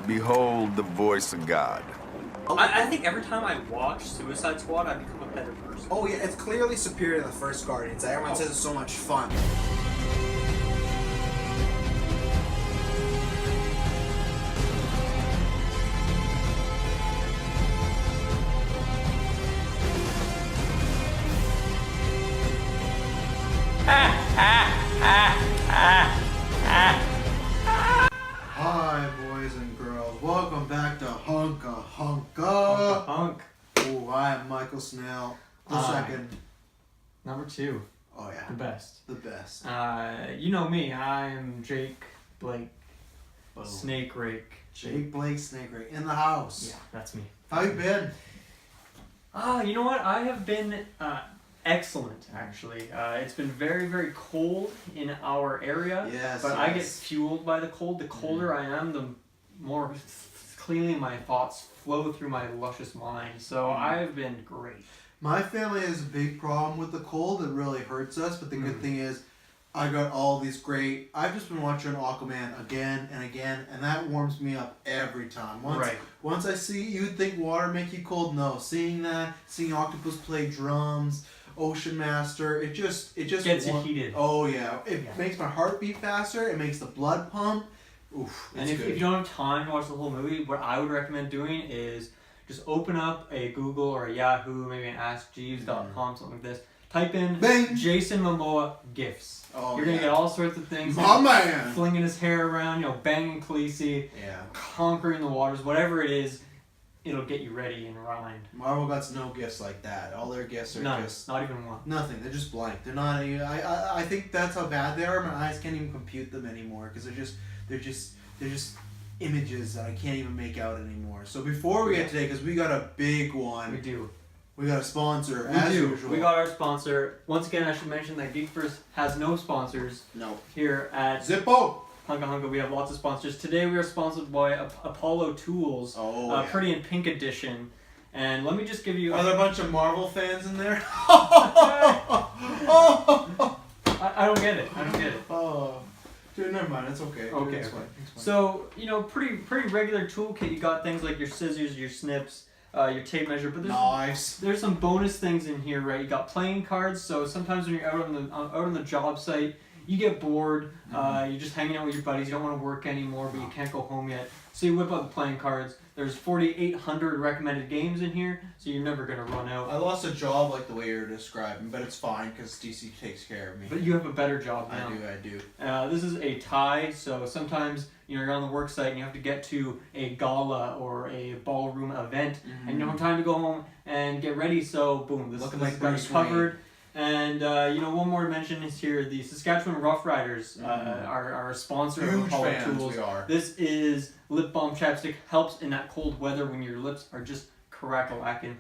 behold the voice of God. I think every time I watch Suicide Squad, I become a better person. Oh yeah, it's clearly superior to the first Guardians. Everyone says it's so much fun. Hi, boys and girls. Welcome back to Hunka. Hunk. Oh, I am Michael Snell, the second. Number 2. Oh yeah, The best. the best. You know me. I'm Jake Blake. Boom. Snake Rake. Jake Blake, Snake Ray, in the house. Yeah, that's me. How you been? You know what? I have been excellent, actually. It's been very, very cold in our area. Yes, But I get yes. fueled by the cold. The colder I am, the more cleanly my thoughts flow through my luscious mind. So I've been great. My family has a big problem with the cold. It really hurts us, but the good thing is I got all these great... I've just been watching Aquaman again and again, and that warms me up every time. Once I see... You'd think water make you cold? No. Seeing octopus play drums, Ocean Master, it just Gets you heated. Oh, yeah. It makes my heart beat faster. It makes the blood pump. Oof, And if you don't have time to watch the whole movie, what I would recommend doing is just open up a Google or a Yahoo, maybe an AskJeeves.com, something like this. Type in Bing! Jason Momoa gifs. Oh, You're going to get all sorts of things. My man! Flinging his hair around, banging Khaleesi, conquering the waters, whatever it is, it'll get you ready and rhymed. Marvel got no gifts like that. All their gifts are just... Not even one. Nothing. They're just blank. They're not... I think that's how bad they are. My eyes can't even compute them anymore because they're just images that I can't even make out anymore. So before we get today, because we got a big one. We do. We got a sponsor, We as do. usual. We got our sponsor. Once again, I should mention that Geek First has no sponsors. No. Here at Zippo! Hunka Hunka, we have lots of sponsors. Today we are sponsored by Apollo Tools, Pretty in Pink Edition. And let me just give you... Are there a bunch of Marvel fans in there? I don't get it. Oh. Dude, never mind. It's okay. Okay. It's fine. So, pretty regular toolkit. You got things like your scissors, your snips, your tape measure, but there's some bonus things in here, right? You got playing cards, so sometimes when you're out on the job site, you get bored, you're just hanging out with your buddies, you don't want to work anymore, but you can't go home yet. So you whip out the playing cards. There's 4,800 recommended games in here, so you're never going to run out. I lost a job like the way you're describing, but it's fine because DC takes care of me. But you have a better job now. I do. This is a tie, so sometimes you're on the work site and you have to get to a gala or a ballroom event, and you don't have time to go home and get ready, so boom, this is got you covered. And, one more to mention is here, the Saskatchewan Rough Riders are a sponsor of Apollo Tools. We are. This is lip balm chapstick, helps in that cold weather when your lips are just crack-a-lacking.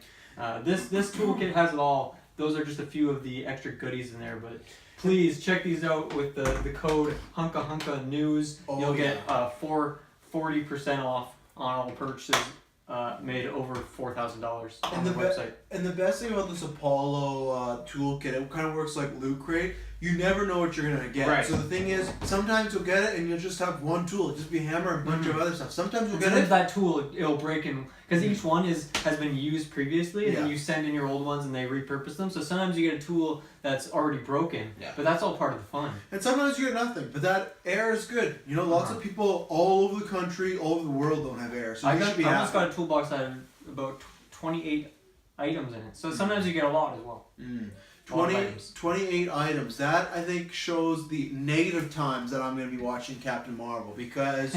This toolkit has it all. Those are just a few of the extra goodies in there, but please check these out with the code HunkaHunkaNews. You'll get 40% off on all purchases. Made over $4,000 on the website. And the best thing about this Apollo toolkit, it kind of works like Loot Crate. You never know what you're going to get. Right. So the thing is, sometimes you'll get it and you'll just have one tool. It'll just be a hammer and a bunch of other stuff. Sometimes you'll get it. That tool, it'll break in, because each one has been used previously, and then you send in your old ones and they repurpose them. So sometimes you get a tool that's already broken, but that's all part of the fun. And sometimes you get nothing, but that air is good. Lots of people all over the country, all over the world don't have air. So I almost got a toolbox that had about 28 items in it. So sometimes you get a lot as well. 28 items. That, I think, shows the negative times that I'm going to be watching Captain Marvel, because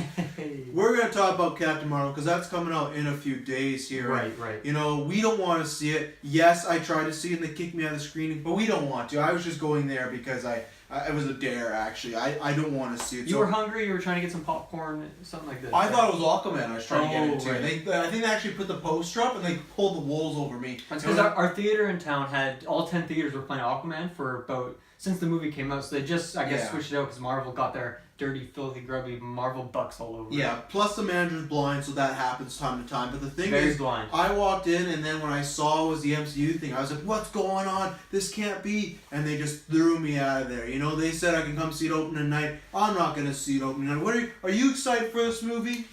we're going to talk about Captain Marvel because that's coming out in a few days here. Right. We don't want to see it. Yes, I tried to see it and they kicked me out of the screening, but we don't want to. I was just going there because it was a dare, actually. I don't want to see it. You were hungry, you were trying to get some popcorn, something like that. I thought it was Aquaman I was trying to get into. Right. I think they actually put the poster up and they pulled the walls over me. That's because our theater in town had, all 10 theaters were playing Aquaman for since the movie came out, so they just, switched it out because Marvel got their dirty, filthy, grubby Marvel bucks all over. Yeah, plus the manager's blind, so that happens time to time. But the thing Very is, blind. I walked in, and then when I saw it was the MCU thing, I was like, what's going on? This can't be. And they just threw me out of there. They said I can come see it opening night. I'm not going to see it opening night. Are you excited for this movie?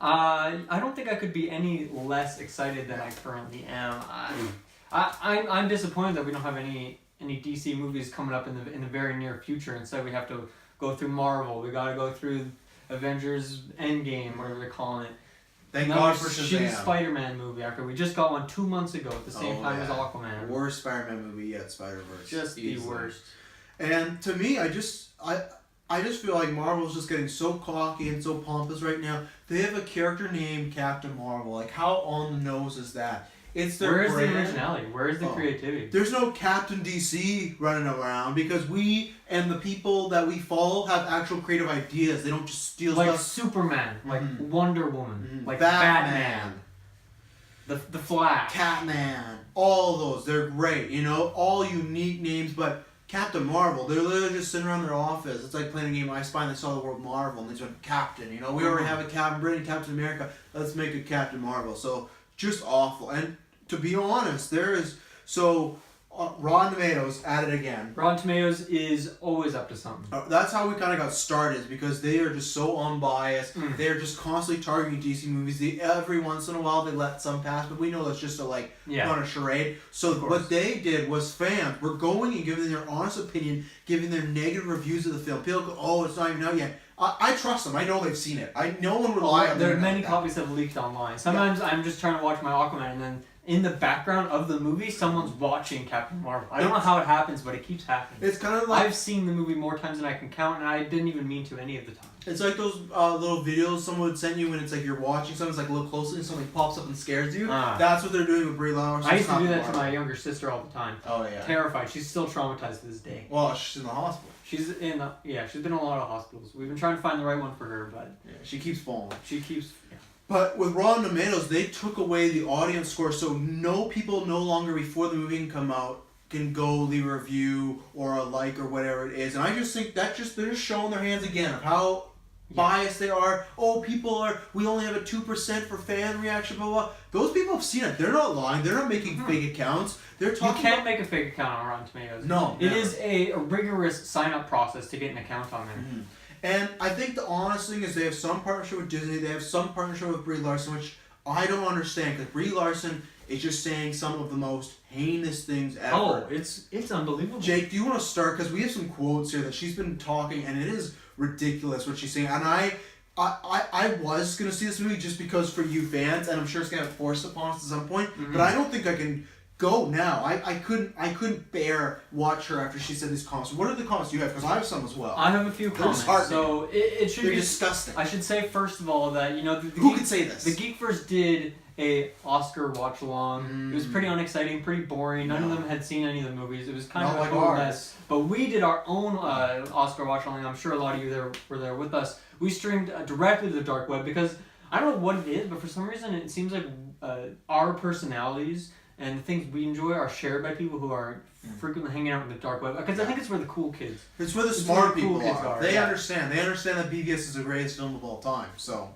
I don't think I could be any less excited than I currently am. I'm disappointed that we don't have any DC movies coming up in the very near future. Instead, we have to go through Marvel. We got to go through Avengers Endgame, whatever they're calling it. Thank God for Shazam. Spider-Man movie after we just got one 2 months ago at the same time as Aquaman. Worst Spider-Man movie yet, Spider-Verse. Just easily. The worst. And to me, I just feel like Marvel's just getting so cocky and so pompous right now. They have a character named Captain Marvel. Like, how on the nose is that? It's their Where's brand. the originality? Where's the creativity? There's no Captain DC running around because we and the people that we follow have actual creative ideas. They don't just steal like stuff. Superman, like Wonder Woman, like Batman. The Flash, Catman. All those. They're great. You know, all unique names, but Captain Marvel, they're literally just sitting around their office. It's like playing a game I Spy and they saw the word Marvel and they just went Captain. You know, we already have a Captain Britain, Captain America. Let's make a Captain Marvel. So just awful. And to be honest, there is Rotten Tomatoes at it again. Rotten Tomatoes is always up to something. That's how we kind of got started, is because they are just so unbiased. They're just constantly targeting DC movies. Every once in a while they let some pass, but we know that's just on a charade. So what they did was fans were going and giving their honest opinion, giving their negative reviews of the film. People go, "Oh, it's not even out yet." I trust them. I know they've seen it. No one would lie on there are many copies that have leaked online. Sometimes I'm just trying to watch my Aquaman and then in the background of the movie, someone's watching Captain Marvel. I don't know how it happens, but it keeps happening. It's kind of like... I've seen the movie more times than I can count, and I didn't even mean to any of the time. It's like those little videos someone would send you when it's like you're watching something, it's like look closely and something pops up and scares you. That's what they're doing with Brie Larsons. I used to do that to my younger sister all the time. Oh, yeah. Terrified. She's still traumatized to this day. Well, she's in the hospital. She's been in a lot of hospitals. We've been trying to find the right one for her, but... Yeah, she keeps falling. But with Rotten Tomatoes, they took away the audience score, so people no longer before the movie can come out can go leave a review or a like or whatever it is. And I just think they're just showing their hands again of how biased they are. Oh, we only have a 2% for fan reaction, blah, blah. Those people have seen it. They're not lying. They're not making fake accounts. They're talking. You can't make a fake account on Rotten Tomatoes. No. It is a rigorous sign-up process to get an account on there. And I think the honest thing is they have some partnership with Disney, they have some partnership with Brie Larson, which I don't understand, because Brie Larson is just saying some of the most heinous things ever. Oh, it's unbelievable. Jake, do you want to start? Because we have some quotes here that she's been talking, and it is ridiculous what she's saying. And I was going to see this movie just because for you fans, and I'm sure it's going to get forced upon us at some point, but I don't think I can go now. I couldn't bear watch her after she said these comments. What are the comments you have? Because I have some as well. I have a few comments. So it should be disgusting. I should say first of all that who could say this? The Geekverse did a Oscar watch along. It was pretty unexciting, pretty boring. None of them had seen any of the movies. It was kind of like a total ours. mess. But we did our own Oscar watch along. I'm sure a lot of you were there with us. We streamed directly to the dark web because I don't know what it is, but for some reason it seems like our personalities and the things we enjoy are shared by people who are frequently hanging out in the dark web. Because I think it's where the cool kids... It's where the smart people are. They understand. They understand that BVS is the greatest film of all time. So...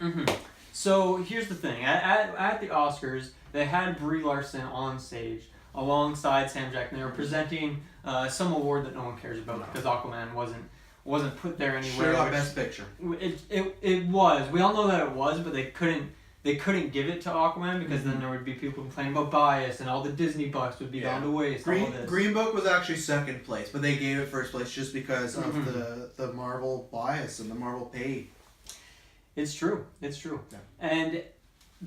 So here's the thing. At the Oscars, they had Brie Larson on stage alongside Sam Jackson. They were presenting some award that no one cares about because Aquaman wasn't put there anywhere. Sure got Best Picture. It was. We all know that it was, but they couldn't give it to Aquaman because then there would be people complaining about bias and all the Disney bucks would be gone to waste. Green Book was actually second place, but they gave it first place just because of the Marvel bias and the Marvel pay. It's true. Yeah. And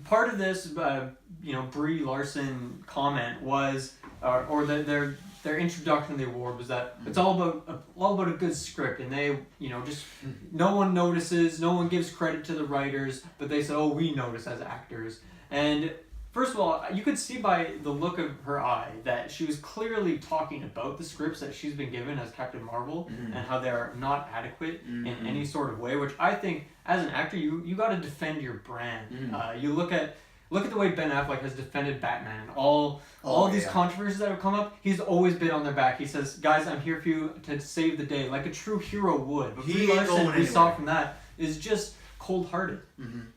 part of this, Brie Larson comment was, or their introduction to the award was that it's all about a good script, and they, just no one notices, no one gives credit to the writers, but they said, oh, we notice as actors. And first of all, you could see by the look of her eye that she was clearly talking about the scripts that she's been given as Captain Marvel and how they're not adequate in any sort of way, which I think as an actor, you got to defend your brand. You look at the way Ben Affleck has defended Batman. All these controversies that have come up, he's always been on their back. He says, guys, I'm here for you to save the day, like a true hero would. But Brie Larson, we saw from that, is just cold-hearted.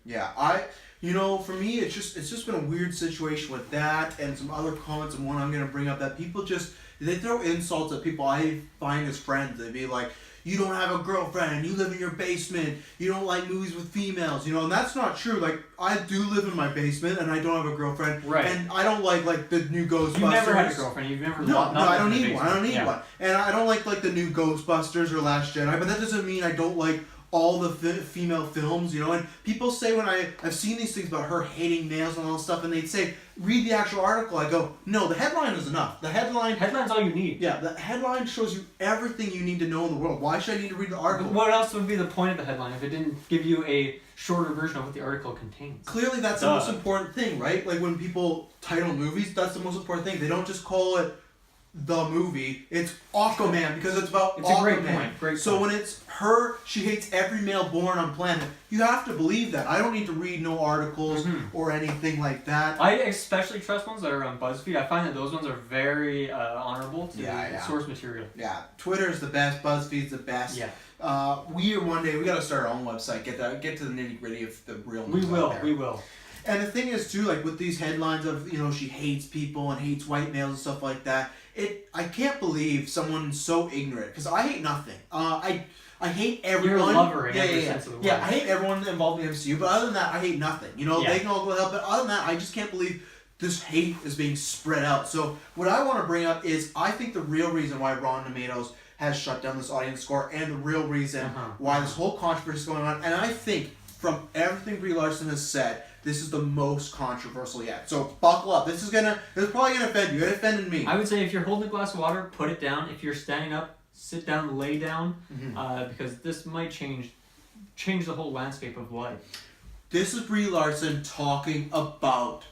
Yeah, for me, it's just been a weird situation with that and some other comments, and one I'm going to bring up that people they throw insults at people I find as friends. They'd be like, you don't have a girlfriend, you live in your basement, you don't like movies with females, you know, and that's not true. Like, I do live in my basement, and I don't have a girlfriend, right? And I don't like the new Ghostbusters. You never had a girlfriend. You've never. No, I don't need one. I don't need yeah. one, and I don't like the new Ghostbusters or Last Jedi. But that doesn't mean I don't like all the female films, you know. And people say when I've seen these things about her hating males and all this stuff, and they'd say, read the actual article. I go, no, the headline is enough. The headline's all you need. Yeah, the headline shows you everything you need to know in the world. Why should I need to read the article? What else would be the point of the headline if it didn't give you a shorter version of what the article contains? Clearly, that's the most important thing, right? Like when people title movies, that's the most important thing. They don't just call it the movie, it's Aquaman, because it's about Aquaman. A great point. Great so point. When it's her, she hates every male born on planet. You have to believe that. I don't need to read no articles or anything like that. I especially trust ones that are on BuzzFeed. I find that those ones are very honorable to source material. Yeah, Twitter is the best. BuzzFeed's the best. Yeah. One day we gotta start our own website. Get to the nitty gritty of the real news. We will. And the thing is too, like with these headlines of, you know, she hates people and hates white males and stuff like that. I can't believe someone's so ignorant, because I hate nothing. I hate everyone. You're a lover in every sense of the word. Yeah, I hate everyone involved in the MCU, but other than that, I hate nothing. You know, they can all go help, but other than that, I just can't believe this hate is being spread out. So what I want to bring up is, I think the real reason why Rotten Tomatoes has shut down this audience score, and the real reason why this whole controversy is going on, and I think from everything Brie Larson has said, this is the most controversial yet. So buckle up. This is probably gonna offend you. It offended me. I would say if you're holding a glass of water, put it down. If you're standing up, sit down, lay down, because this might change the whole landscape of life. This is Brie Larson talking about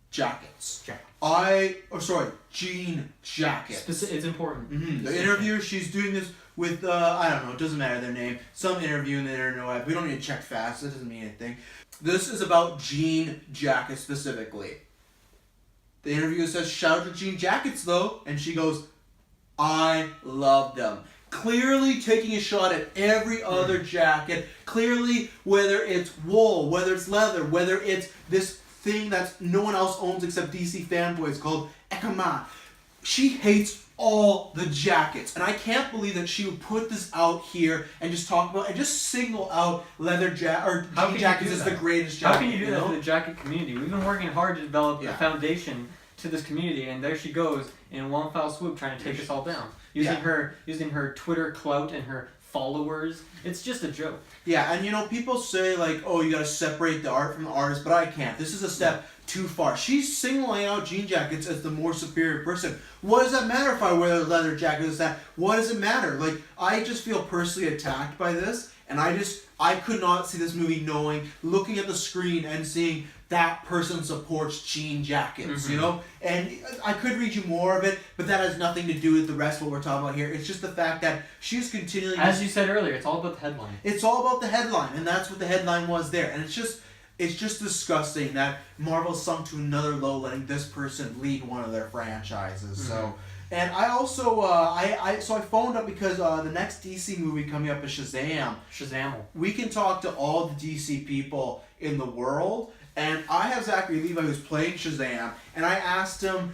jackets. Jean jackets. It's important. The interviewer, she's doing this with, I don't know, it doesn't matter their name. Some interview in the internet. We don't need to check fast. It doesn't mean anything. This is about jean jackets specifically. The interviewer says, shout out to jean jackets though. And she goes, I love them. Clearly taking a shot at every other jacket. Clearly, whether it's wool, whether it's leather, whether it's this thing that no one else owns except DC fanboys called Ekama. She hates all the jackets, and I can't believe that she would put this out here and just talk about and just single out leather jean jackets as the greatest jacket. How can you do that to the jacket community? We've been working hard to develop a foundation to this community, and there she goes in one foul swoop trying to take us all down using her Twitter clout and her followers. It's just a joke. Yeah, and you know, people say like, oh, you gotta separate the art from the artist, but I can't. This is a step too far. She's singling out jean jackets as the more superior person. What does that matter if I wear a leather jacket? Is that? What does it matter? Like, I just feel personally attacked by this, and I could not see this movie looking at the screen and seeing that person supports jean jackets, you know? And I could read you more of it, but that has nothing to do with the rest of what we're talking about here. It's just the fact that she's continually... As you said earlier, it's all about the headline. It's all about the headline, and that's what the headline was there. And it's just disgusting that Marvel sunk to another low, letting this person lead one of their franchises. So, and I also I phoned up because the next DC movie coming up is Shazam. We can talk to all the DC people in the world, and I have Zachary Levi who's playing Shazam, and I asked him,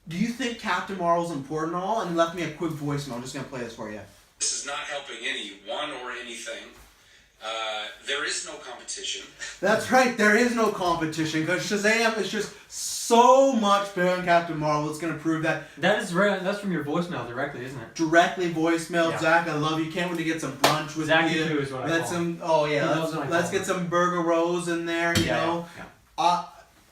"Do you think Captain Marvel's important at all?" And he left me a quick voicemail. I'm just gonna play this for you. This is not helping anyone or anything. There is no competition. That's right, there is no competition, because Shazam is just so much better than Captain Marvel. It's going to prove that. That's from your voicemail directly, isn't it? Directly voicemail. Yeah. Zach, I love you. Can't wait to get some brunch with Zach you. Too is what I call him. Let's get some burger rolls in there, you know. Yeah.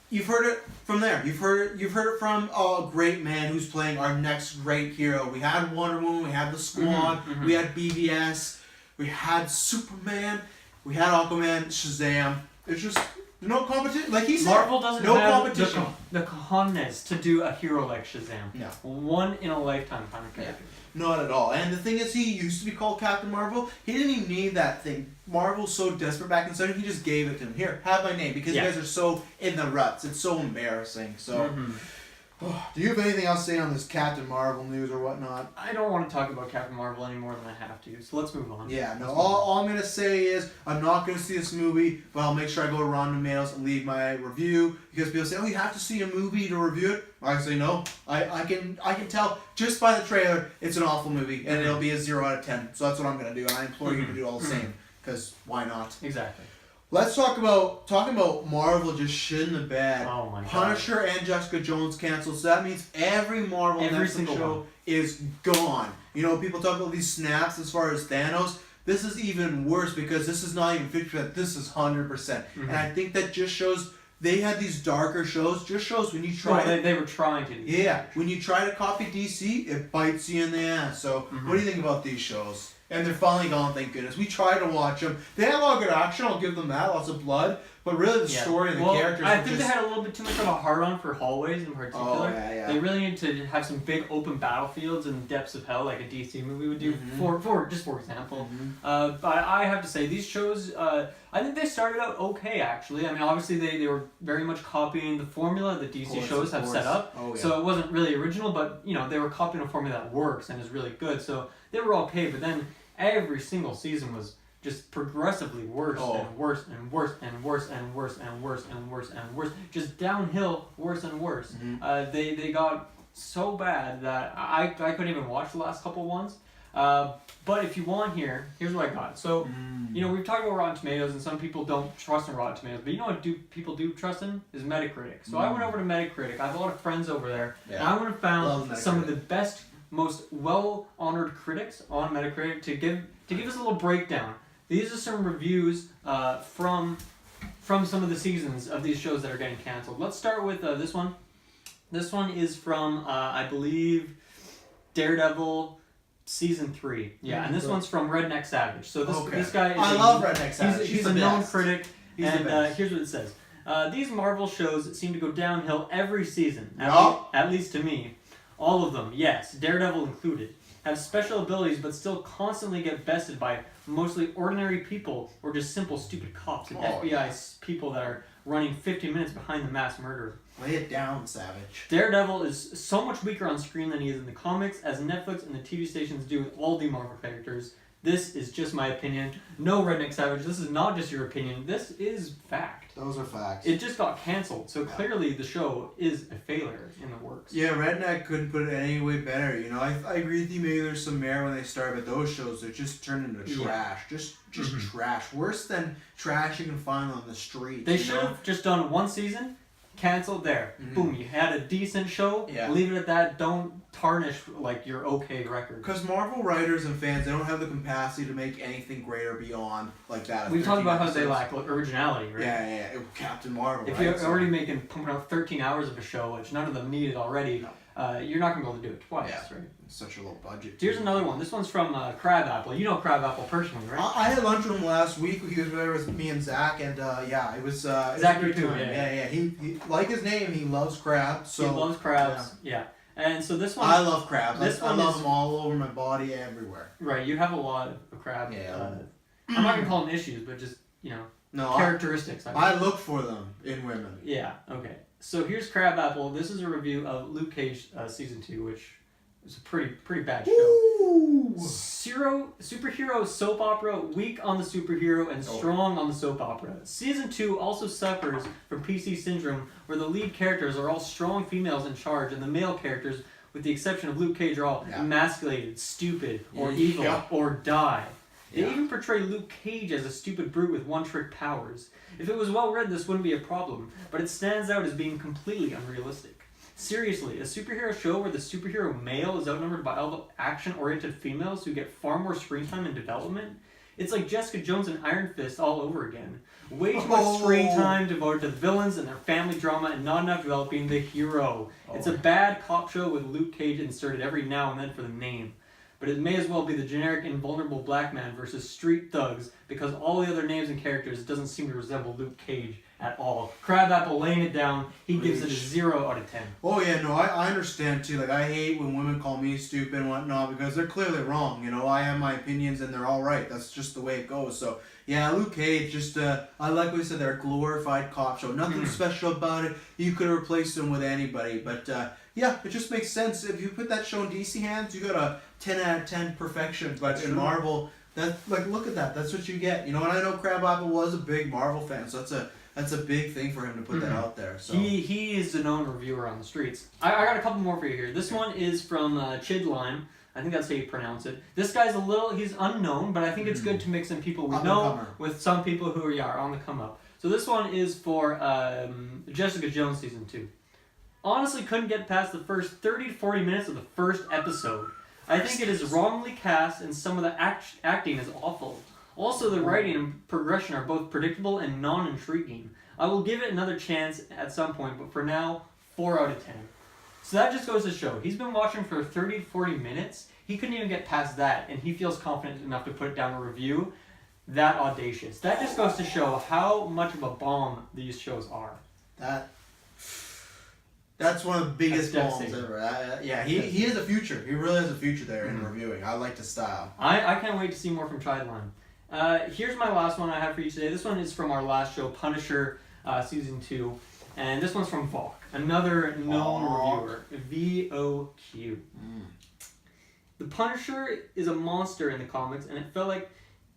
You've heard it from there. You've heard it from a great man who's playing our next great hero. We had Wonder Woman, we had the Squad, we had BVS, we had Superman, we had Aquaman, Shazam. It's just no competition. Like he said, Marvel doesn't no have competition. the cojones to do a hero like Shazam. No. One in a lifetime kind of character. Yeah. Not at all. And the thing is, he used to be called Captain Marvel. He didn't even need that thing. Marvel's so desperate back in the 70s, he just gave it to him. Here, have my name, because you guys are so in the ruts. It's so embarrassing. So, Do you have anything else to say on this Captain Marvel news or whatnot? I don't want to talk about Captain Marvel any more than I have to, so let's move on. Yeah, no, all I'm going to say is I'm not going to see this movie, but I'll make sure I go to Rotten Tomatoes and leave my review, because people say, oh, you have to see a movie to review it. I say, no, I can tell just by the trailer it's an awful movie, and it'll be a 0 out of 10. So that's what I'm going to do, and I implore you to do all the same, because why not? Exactly. Let's talking about Marvel just shitting the bed. Oh my God. Punisher and Jessica Jones canceled, so that means every Marvel Netflix single show one is gone. You know, people talk about these snaps as far as Thanos. This is even worse because this is not even 50%. This is 100%. And I think that just shows they had these darker shows. Just shows when you try. No, they were trying to. Yeah, when you try to copy DC, it bites you in the ass. So, what do you think about these shows? And they're finally gone, thank goodness. We tried to watch them. They had a lot of good action, I'll give them that, lots of blood. But really the story and the characters I think they had a little bit too much of a hard-on for hallways in particular. Oh, yeah. They really need to have some big open battlefields in the depths of hell like a DC movie would do, for example. But I have to say, these shows, I think they started out okay, actually. I mean, obviously they were very much copying the formula that DC shows have set up. Oh, yeah. So it wasn't really original, but, you know, they were copying a formula that works and is really good. So they were okay, but then every single season was just progressively worse and worse and worse and worse and worse and worse and worse and worse. Just downhill, worse and worse. They got so bad that I couldn't even watch the last couple ones. But if you want here's what I got. So, you know, we've talked about Rotten Tomatoes, and some people don't trust in Rotten Tomatoes, but you know what people do trust in? Is Metacritic. So I went over to Metacritic. I have a lot of friends over there, and I went and found some of the best, most well-honored critics on Metacritic to give us a little breakdown. These are some reviews from some of the seasons of these shows that are getting canceled. Let's start with this one. This one is from, I believe, Daredevil Season 3. Yeah, and this one's from Redneck Savage. So this guy is I love Redneck Savage. He's a known critic, and here's what it says. These Marvel shows seem to go downhill every season, at least to me. All of them, yes, Daredevil included, have special abilities but still constantly get bested by mostly ordinary people or just simple stupid cops and FBI people that are running 50 minutes behind the mass murderer. Lay it down, Savage. Daredevil is so much weaker on screen than he is in the comics, as Netflix and the TV stations do with all the Marvel characters. This is just my opinion. No, Redneck Savage, this is not just your opinion. This is fact. Those are facts. It just got canceled, so clearly the show is a failure in the works. Yeah, Redneck couldn't put it any way better. You know, I agree with you. Maybe there's some merit when they start, but those shows, they're just turned into trash. Just trash. Worse than trash you can find on the street. They should have just done one season, canceled there. Boom, you had a decent show, leave it at that. Don't tarnish like your okay record. Because Marvel writers and fans, they don't have the capacity to make anything greater beyond like that. We've talked about how they lack originality, right? Yeah. Captain Marvel. If you're already pumping out 13 hours of a show, which none of them needed already, you're not going to be able to do it twice, right? It's such a low budget. Here's another one. This one's from Crab Apple. You know Crab Apple personally, right? I had lunch with him last week. He was there with me and Zach, and it was Zach too. Yeah. He like his name. He loves crabs. So he loves crabs. Yeah. And so this one, I love crabs. I love them all over my body, everywhere. Right. You have a lot of crab. Yeah. I'm not gonna call them issues, but just characteristics. I look for them in women. Yeah. Okay. So here's Crab Apple. This is a review of Luke Cage season 2, which is a pretty bad show. Ooh. Superhero soap opera, weak on the superhero and strong on the soap opera. Season 2 also suffers from PC syndrome, where the lead characters are all strong females in charge, and the male characters, with the exception of Luke Cage, are all emasculated, stupid, or evil, or die. They even portray Luke Cage as a stupid brute with one-trick powers. If it was well written, this wouldn't be a problem, but it stands out as being completely unrealistic. Seriously, a superhero show where the superhero male is outnumbered by all the action-oriented females who get far more screen time and development? It's like Jessica Jones and Iron Fist all over again. Way too much screen time devoted to the villains and their family drama, and not enough developing the hero. It's a bad cop show with Luke Cage inserted every now and then for the name. But it may as well be the generic invulnerable black man versus street thugs because all the other names and characters doesn't seem to resemble Luke Cage at all. Crabapple laying it down, he gives it a 0 out of 10. Oh yeah, no, I understand too. Like, I hate when women call me stupid and whatnot because they're clearly wrong. You know, I have my opinions and they're all right. That's just the way it goes. So yeah, Luke Cage, just I like what you said, they're a glorified cop show. Nothing special about it. You could have replaced him with anybody, but yeah, it just makes sense. If you put that show in DC hands, you got a 10 out of 10 perfection. But in Marvel, that look at that. That's what you get. You know, and I know Crabapple was a big Marvel fan, so that's a big thing for him to put that out there. So he is a known reviewer on the streets. I got a couple more for you here. This one is from Chidlime. I think that's how you pronounce it. This guy's he's unknown, but I think it's good to mix in people we know with some people who are on the come up. So this one is for Jessica Jones Season 2. Honestly, couldn't get past the first 30 to 40 minutes of the first episode. I think it is wrongly cast and some of the acting is awful. Also, the writing and progression are both predictable and non-intriguing. I will give it another chance at some point, but for now, 4 out of 10. So that just goes to show, he's been watching for 30 to 40 minutes, he couldn't even get past that, and he feels confident enough to put down a review that audacious. That just goes to show how much of a bomb these shows are. That's one of the biggest bombs ever. Yeah, he has a future. He really has a future there in reviewing. I like his style. I can't wait to see more from Chidline. Here's my last one I have for you today. This one is from our last show, Punisher, Season 2. And this one's from Vok, another known reviewer. VOQ. The Punisher is a monster in the comics, and it felt like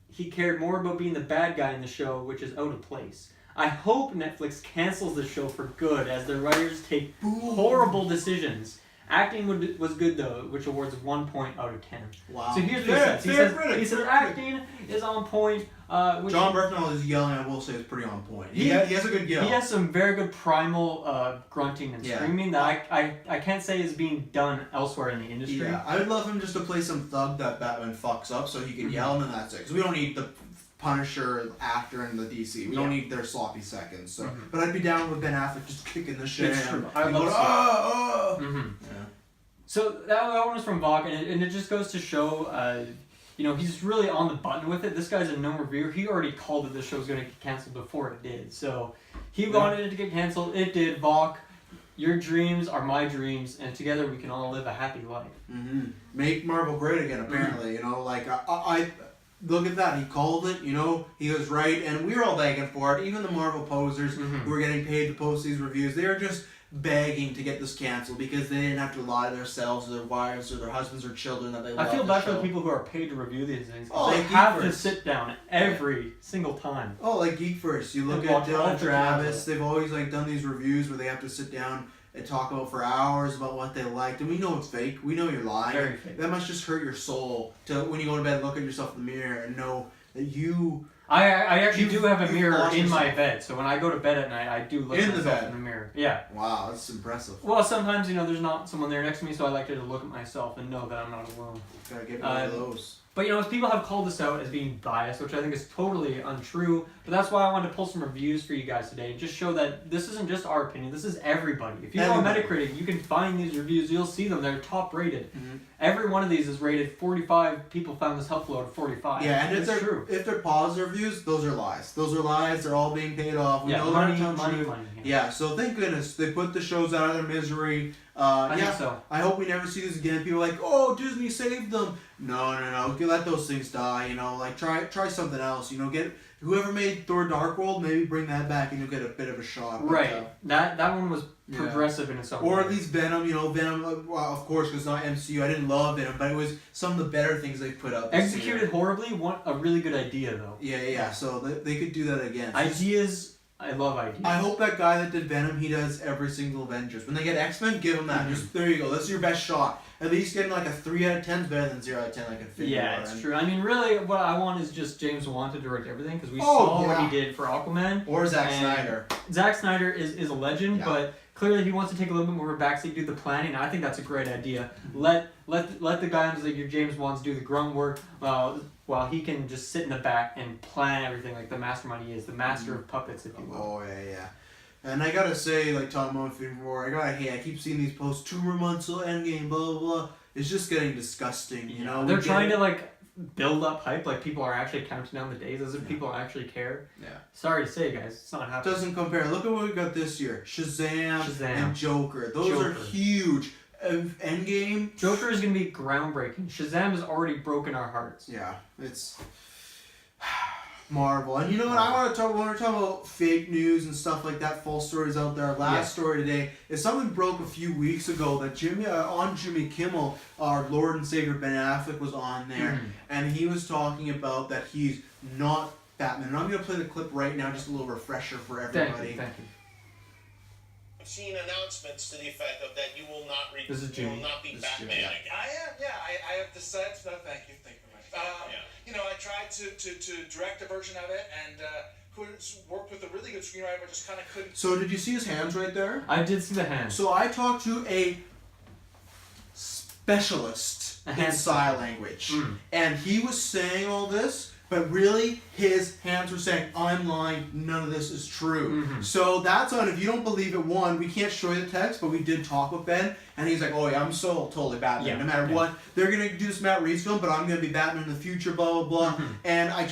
he cared more about being the bad guy in the show, which is out of place. I hope Netflix cancels the show for good, as the writers take horrible decisions. Acting was good though, which awards 1 point out of 10. Wow. So here's what he says. He says acting is on point. John Berthnall is yelling, I will say, is pretty on point. He has a good yell. He has some very good primal grunting and screaming that I can't say is being done elsewhere in the industry. Yeah, I would love him just to play some thug that Batman fucks up so he can yell, and then that's it. Because we don't need the Punisher actor in the DC. We don't need their sloppy seconds. So, but I'd be down with Ben Affleck just kicking the shit. It's true. I love So that one was from Vok, and it just goes to show, he's really on the button with it. This guy's a known reviewer. He already called that this show was going to get canceled before it did. So he wanted it to get canceled. It did. Vok, your dreams are my dreams, and together we can all live a happy life. Make Marvel great again, apparently. I look at that. He called it, he was right, and we were all begging for it. Even the Marvel posers who were getting paid to post these reviews, they were just begging to get this canceled because they didn't have to lie to themselves or their wives or their husbands or children that they love. I feel bad for the people who are paid to review these things. They have to sit down every single time. Oh, like Geek First. You look at Dylan Travis, they've always done these reviews where they have to sit down and talk about for hours about what they liked, and we know it's fake. We know you're lying. Very fake. That must just hurt your soul to when you go to bed, look at yourself in the mirror, and know that you. I actually do have a mirror in my bed, so when I go to bed at night, I do look at myself in the mirror. Yeah. Wow, that's impressive. Well, sometimes there's not someone there next to me, so I like to look at myself and know that I'm not alone. Gotta get one of those. But people have called this out as being biased, which I think is totally untrue. But that's why I wanted to pull some reviews for you guys today and just show that this isn't just our opinion. This is everybody. If you go on Metacritic, you can find these reviews. You'll see them. They're top rated. Every one of these is rated 45. People found this helpful out of 45. Yeah, and it's true. If they're positive reviews, those are lies. Those are lies. They're all being paid off. We know money. Yeah, so thank goodness they put the shows out of their misery. I think so. I hope we never see this again. People are like, oh, Disney saved them. No. Let those things die. Try something else. Get whoever made Thor: Dark World, maybe bring that back and you'll get a bit of a shot. Right. That one was progressive in its own Or way. at least Venom. Venom. Well, of course, because it's not MCU. I didn't love Venom, but it was some of the better things they put out. Executed horribly. A really good idea though. Yeah. So they could do that again. Ideas. I love ideas. I hope that guy that did Venom, he does every single Avengers. When they get X-Men, give him that. Just there you go. That's your best shot. At least getting like a 3 out of 10 is better than 0 out of 10. I can figure. Yeah, it's true. I mean, really, what I want is just James Wan to direct everything because we saw what he did for Aquaman. Or Zack Snyder. Zack Snyder is a legend, but clearly he wants to take a little bit more of a backseat, do the planning. I think that's a great idea. Let the guys like your James Wan's do the grunt work while he can just sit in the back and plan everything like the mastermind he is, the master of puppets, if you will. Oh yeah. And I gotta say, like talking about Infinity War, I keep seeing these posts, 2 more months till Endgame, blah blah blah. It's just getting disgusting, They're trying to build up hype, like people are actually counting down the days as if people actually care. Yeah. Sorry to say, guys, it's not happening. Doesn't compare. Look at what we got this year. Shazam. And Joker. Those are huge. Endgame. Joker is going to be groundbreaking. Shazam has already broken our hearts. Yeah, it's Marvel. And you know what? I want to talk when we're talking about fake news and stuff like that, false stories out there. Our last story today is something broke a few weeks ago that Jimmy Kimmel, our Lord and Savior Ben Affleck, was on there, and he was talking about that he's not Batman. And I'm going to play the clip right now, just a little refresher for everybody. Thank you. I've seen announcements to the effect of that you will not This is you will Jimmy. not be This is Batman Jimmy. again. I have decided. No, thank you very much. You know, I tried to direct a version of it and worked with a really good screenwriter, but just kind of couldn't. So did you see his hands right there? I did see the hands. So I talked to a specialist in sign language, and he was saying all this, but really his hands were saying, I'm lying, none of this is true. So that's on, if you don't believe it, one, we can't show you the text, but we did talk with Ben, and he's like, oh yeah, I'm so totally Batman. No matter what, they're going to do this Matt Reeves film, but I'm going to be Batman in the future, blah, blah, blah. And I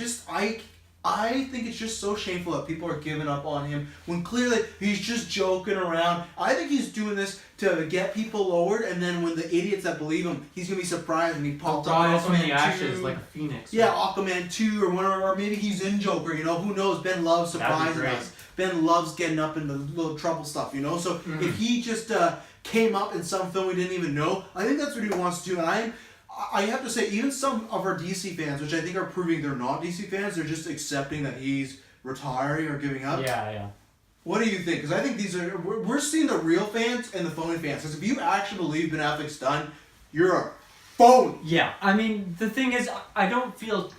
think it's just so shameful that people are giving up on him when clearly he's just joking around. I think he's doing this to get people lowered, and then when the idiots that believe him, he's going to be surprised when he pops up Rise from Aquaman the ashes 2. like a phoenix. Yeah, Aquaman 2 or whatever, or maybe he's in Joker, you know, who knows? Ben loves surprising us. Ben loves getting up into little trouble stuff, you know? So if he just came up in some film we didn't even know, I think that's what he wants to do, and I have to say, even some of our DC fans, which I think are proving they're not DC fans, they're just accepting that he's retiring or giving up. Yeah. What do you think? Because I think we're seeing the real fans and the phony fans. Because if you actually believe Ben Affleck's done, you're a phony. Yeah, I mean, the thing is, I don't feel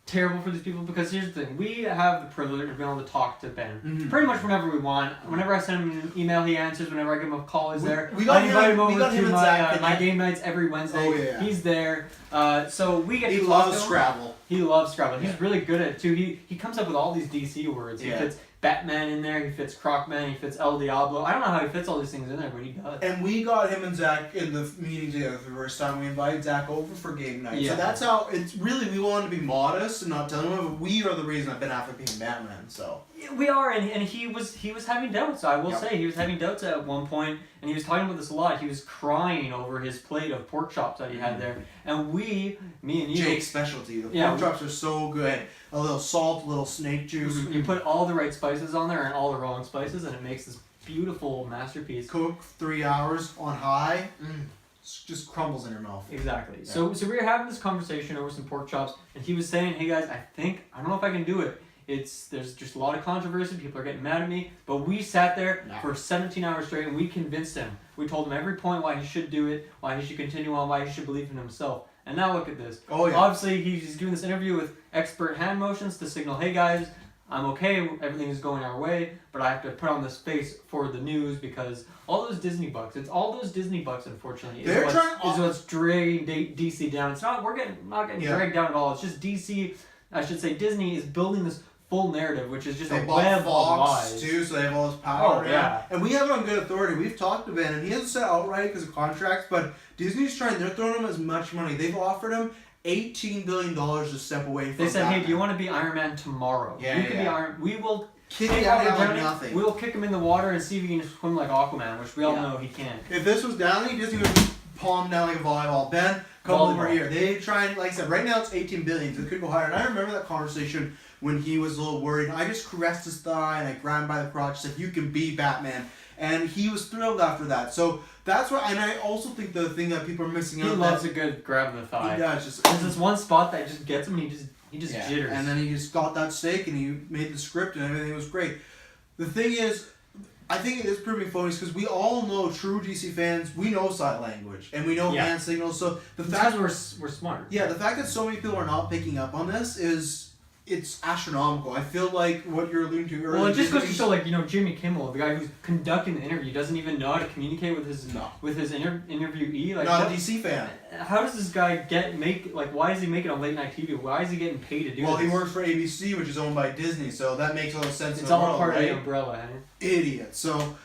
terrible for these people because here's the thing. We have the privilege of being able to talk to Ben pretty much whenever we want. Whenever I send him an email, he answers. Whenever I give him a call, he's there. I invite him over to my game nights every Wednesday. Oh, yeah. He's there. So we get to talk loves to him. Scrabble. He loves Scrabble. He's really good at it too. He comes up with all these DC words. He fits Batman in there, he fits Crocman, he fits El Diablo. I don't know how he fits all these things in there, but he does. And we got him and Zach in the meeting together for the first time. We invited Zach over for game night. Yeah. So that's how, it's really, we wanted to be modest and not tell him, but we are the reason that Ben Affleck became Batman, so. We are, and he was having doubts. I will say he was having doubts at one point, and he was talking about this a lot. He was crying over his plate of pork chops that he had there, and me and you, Jake's specialty. The pork chops are so good. A little salt, a little snake juice. You put all the right spices on there and all the wrong spices, and it makes this beautiful masterpiece. Cook 3 hours on high. Just crumbles in your mouth. Exactly. Yeah. So we were having this conversation over some pork chops, and he was saying, "Hey guys, I don't know if I can do it. There's just a lot of controversy. People are getting mad at me." But we sat there for 17 hours straight, and we convinced him. We told him every point why he should do it, why he should continue on, why he should believe in himself. And now look at this. Oh yeah. Obviously, he's doing this interview with expert hand motions to signal, "Hey guys, I'm okay. Everything is going our way, but I have to put on this face for the news because all those Disney bucks. It's all those Disney bucks, unfortunately. Is what's dragging DC down. It's not. We're not getting dragged down at all. It's just DC. I should say Disney is building this full narrative, which is just a web of lies. Too, so they have all this power. Oh, yeah. And we have it on good authority. We've talked to Ben, and he hasn't said outright because of contracts, but Disney's trying. They're throwing him as much money. They've offered him $18 billion to step away from. They said, Batman. "Hey, do you want to be Iron Man tomorrow? Yeah, you can be Iron. We will kick him out like nothing. We'll kick him in the water and see if he can swim like Aquaman, which we all know he can." If this was Downey, Disney would palm down like a volleyball. Ben, come over here. They try and, like I said, right now it's $18 billion. So it could go higher. And I remember that conversation when he was a little worried. I just caressed his thigh and I grabbed him by the crotch, said, "You can be Batman." And he was thrilled after that. So that's why, and I also think the thing that people are missing out. He loves a good grab in the thigh. He does. There's this one spot that just gets him, and he just jitters. And then he just got that steak, and he made the script, and everything was great. The thing is, I think it is proving phony because we all know, true DC fans, we know sign language and we know hand signals. So the fact we're smart. Yeah, the fact that so many people are not picking up on this it's astronomical. I feel like what you're alluding to earlier. Well, it just goes to show, like, Jimmy Kimmel, the guy who's conducting the interview, doesn't even know how to communicate with his interviewee. Like, not a DC fan. How does this guy why is he making a late night TV? Why is he getting paid to do this? Well, he works for ABC, which is owned by Disney, so that makes a little sense. It's all part of the umbrella, Idiot. So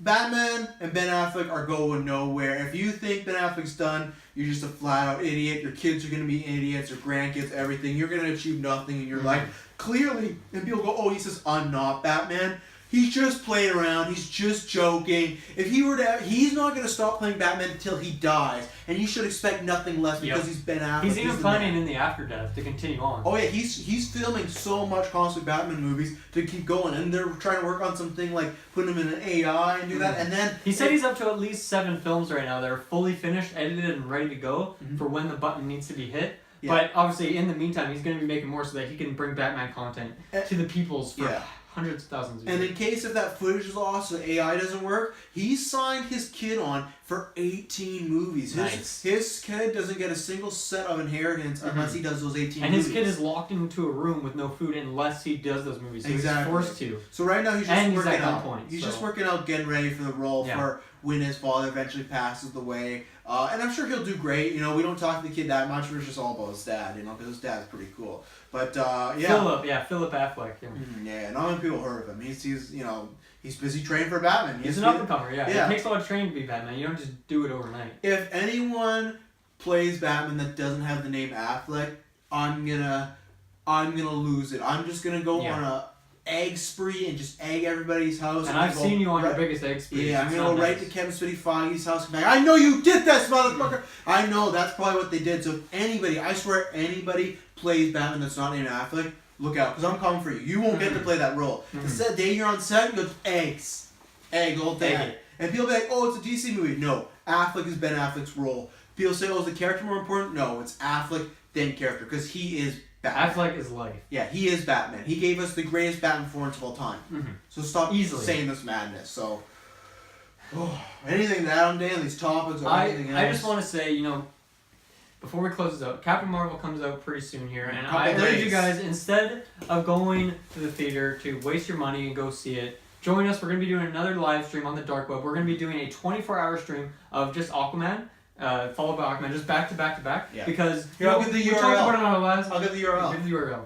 Batman and Ben Affleck are going nowhere. If you think Ben Affleck's done, you're just a flat out idiot. Your kids are going to be idiots, your grandkids, everything. You're going to achieve nothing in your life. Clearly, and people go, oh, he says, I'm not Batman. He's just playing around. He's just joking. If he were to, he's not going to stop playing Batman until he dies, and you should expect nothing less because he's Ben Affleck. He's even planning in the afterdeath to continue on. Oh yeah, he's filming so much constantly Batman movies to keep going, and they're trying to work on something like putting him in an AI and do that, and then he said he's up to at least 7 films right now that are fully finished, edited, and ready to go for when the button needs to be hit. Yeah. But obviously, in the meantime, he's going to be making more so that he can bring Batman content to the peoples for hundreds of thousands of years. And in case if that footage is lost, the AI doesn't work, he signed his kid on for 18 movies. His kid doesn't get a single cent of inheritance unless he does those 18 movies. And his kid is locked into a room with no food unless he does those movies. So he's forced to. So right now he's just working out. Point, he's just working out, getting ready for the role for when his father eventually passes away. And I'm sure he'll do great. You know, we don't talk to the kid that much. We're just all about his dad, you know, because his dad's pretty cool. But Philip Affleck. Yeah, not many people heard of him. He's you know, he's busy training for Batman. He's an up and comer. Yeah, it takes a lot of training to be Batman. You don't just do it overnight. If anyone plays Batman that doesn't have the name Affleck, I'm gonna lose it. I'm just gonna go on a egg spree and just egg everybody's house. And I've seen you on your biggest egg spree. Yeah, I'm gonna go right to Kevin Spacey-Feige's house and be like, I know you did this, motherfucker! I know, that's probably what they did. So if anybody, I swear anybody plays Batman that's not named Affleck, look out, because I'm coming for you. You won't get to play that role. The day you're on set, you go, eggs. Egg all day. And people be like, oh, it's a DC movie. No, Affleck is Ben Affleck's role. People say, oh, is the character more important? No, it's Affleck, then character, because he is Batman. Affleck is life. Yeah, he is Batman. He gave us the greatest Batman performance of all time. So stop saying this madness. So, anything to add on, Dan, these topics or anything else? I just want to say, you know, before we close this out, Captain Marvel comes out pretty soon here, and I urge you guys, instead of going to the theater to waste your money and go see it, join us. We're going to be doing another live stream on the dark web. We're going to be doing a 24-hour stream of just Aquaman. Followed by Aquaman, just back to back to back. Yeah. Because I'll give the URL. We talked about it on our last. I'll give the URL. Give the URL.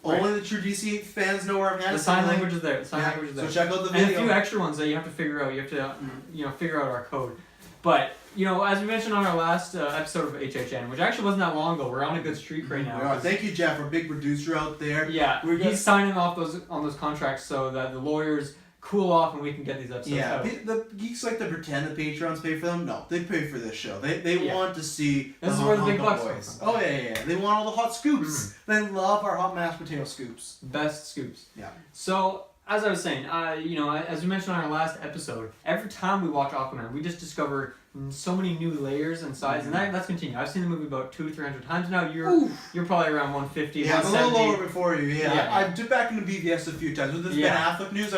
Only the true DC fans know where I'm at. The sign language is there. The sign language is there. So check out the video. And a few extra ones that you have to figure out. You have to, figure out our code. But as we mentioned on our last episode of HHN, which actually wasn't that long ago, we're on a good streak right now. Yeah, thank you, Jeff, our big producer out there. Yeah, he's signing off on those contracts so that the lawyers cool off and we can get these episodes out. The geeks like to pretend the Patrons pay for them. No, they pay for this show. They want to see this is where the big bucks come from. Oh yeah. They want all the hot scoops. They love our hot mashed potato scoops. Best scoops. Yeah. So as I was saying, as we mentioned on our last episode, every time we watch Aquaman, we just discover so many new layers and sides, and that's continued. I've seen the movie about 200-300 times now. You're probably around 150. Yeah, I'm a little lower before you. Yeah. I've dipped back into BVS a few times with this Ben Affleck news.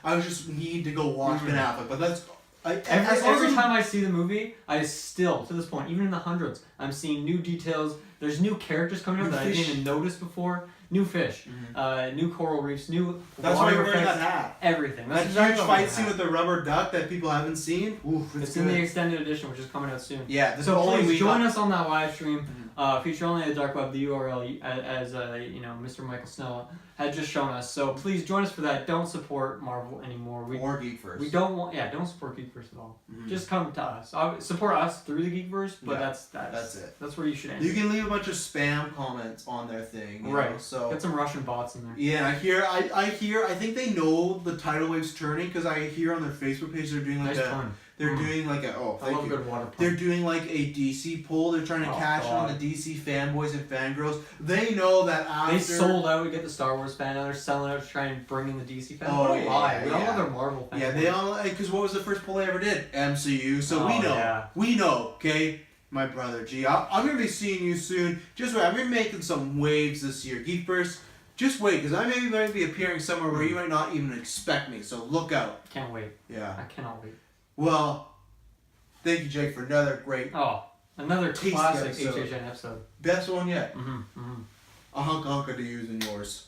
I was just need to go watch Ben Affleck, but that's every time I see the movie, I still to this point, even in the hundreds, I'm seeing new details. There's new characters coming up that I didn't even notice before. New fish, new coral reefs, new. That's why you're wearing that hat. Everything. That huge fight scene with the rubber duck that people haven't seen. Oof, it's in the extended edition, which is coming out soon. Yeah. So please join us on that live stream. Feature only on the dark web. The URL, as Mr. Michael Snell had just shown us. So please join us for that. Don't support Marvel anymore. Or Geekverse. We don't want. Yeah, don't support Geekverse at all. Just come to us. Support us through the Geekverse, but that's it. That's where you should end. You can leave a bunch of spam comments on their thing. You know, so get some Russian bots in there. Yeah, I hear. I think they know the tidal wave's turning because I hear on their Facebook page they're doing like They're doing like a I love a good water pump. They're doing like a DC poll. They're trying to cash in on the DC fanboys and fangirls. They know that after they sold out to get the Star Wars fan. Now they're selling out to try and bring in the DC fans. Oh, We all love their Marvel fans. Yeah, they all because what was the first poll they ever did? MCU. So we know. Yeah. We know. Okay, my brother G. I'm gonna be seeing you soon. Just wait. I'm gonna be making some waves this year. Geekverse. Just wait, because I might be appearing somewhere where you might not even expect me. So look out. Can't wait. Yeah. I cannot wait. Well. Thank you, Jake, for another great... another classic HHN episode. Best one yet. A hunka to use in yours.